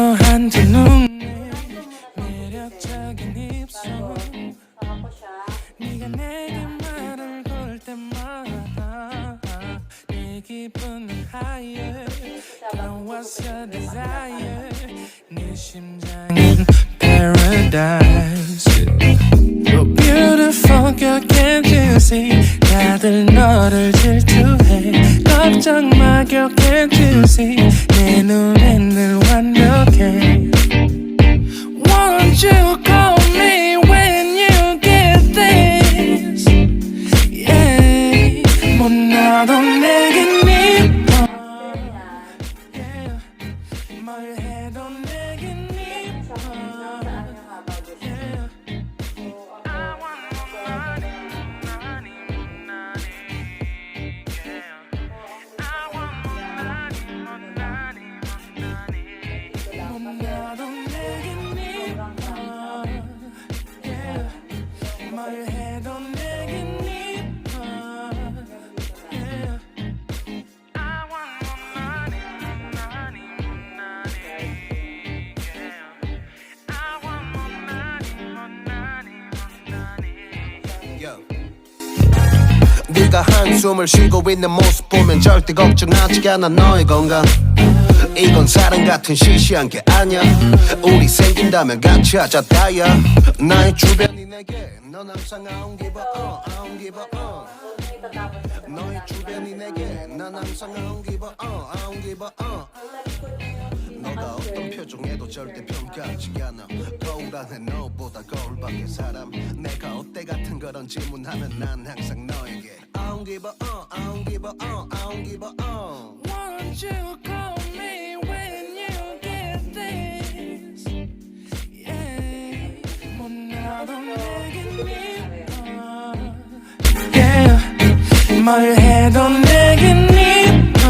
너도 한두 눈에 매력적인 입술 네가 내게 말을 걸 때마다 내 기분은 higher Girl, what's your desire 내 심장은 paradise You're beautiful girl can't you see 다들 너를 질투해 걱정 마 girl can't you see 내 눈엔 늘 완벽해 Won't you call me when you get this Yeah 못 나도 내겐 이뻐 Yeah 뭘 해도 내겐 이뻐 Yeah I want more money, money, money Yeah I want more money, more money, more money 못 나도 내겐 이뻐 Yeah 뭘 해도 내겐 이뻐 Yeah I want more money, money, money Yeah I want more money, money, money Yo. 네가 한숨을 쉬고 있는 모습 보면 절대 걱정하지 않아 너의 건강 이건 사랑 같은 시시한 게 아니야 우리 생긴다면 같이 하자 다야 나의 주변이 내게 넌 항상 I don't give a I don't give a 너의 주변이 내게 난 항상 I don't give a I don't give a 너가 어떤 표정에도 절대 평가하지 않아 거울 안에 너보다 거울 밖의 사람 내가 어때 같은 그런 질문하면 난 항상 너에게 I don't give a I don't give a I don't give a Won't you call me when you get this Yeah 못 나도 내겐 이뻐 Yeah 뭘 해도 내겐 이뻐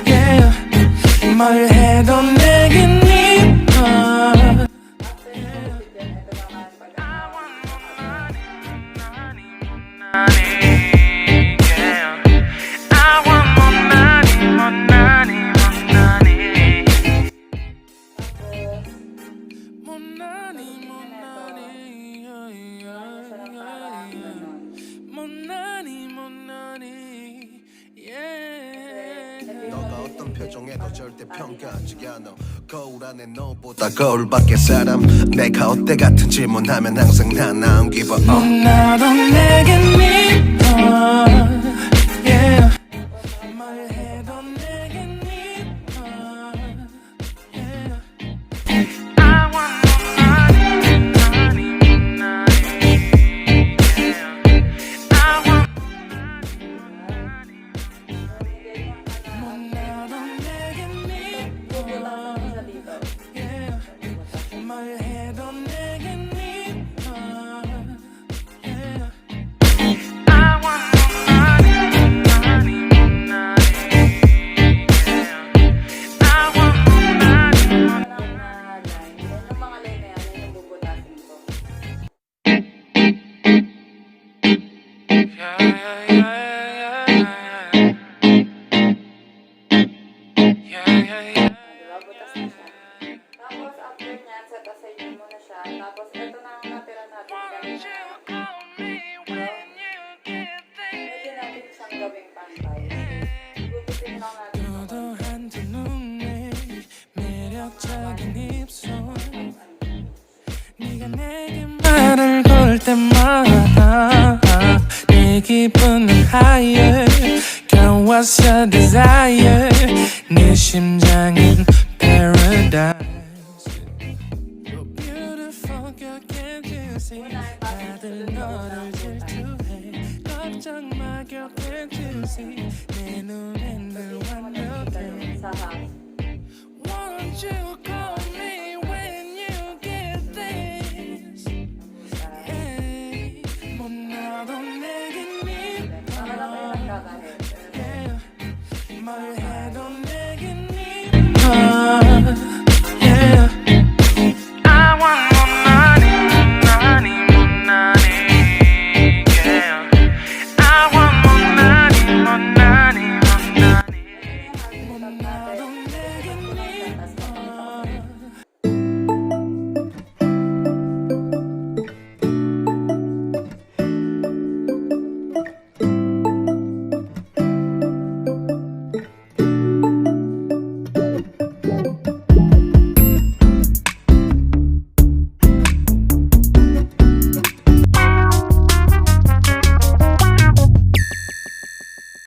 Yeah, 뭘 해도 내겐 이뻐 너가 어떤 표정에도 절대 평가하지 않아 거울 안에 너보다 거울 밖의 사람 내가 어때 같은 질문하면 항상 난 I don't give a 못 나도 내겐 이뻐 Yeah 뭘 해도 내겐 이뻐 Yeah I want more money, money, money Yeah I want 못 나도 내겐 이뻐 Yeah 뭘 해도 내겐 이뻐 Yeah I want more money, money, money Yeah I want more money, Yung mga line na yan, yun yung bubutasin ko. Diba? Butas na siya. Tapos, after nyan, set aside mo muna siya. Tapos, ito na ang natira natin. Pwede natin siyang gawing pantay. Gugupitin lang natin. 너도 한두 눈에 매력적인 입술 네가 내게 말을 걸 때마다 내 기분은 higher Girl what's your desire 내 심장은 paradise You're beautiful girl can't you see 다들 너를 질투해 걱정 마 girl can't you see 내 눈엔 늘 완벽해 Sa half. Won't you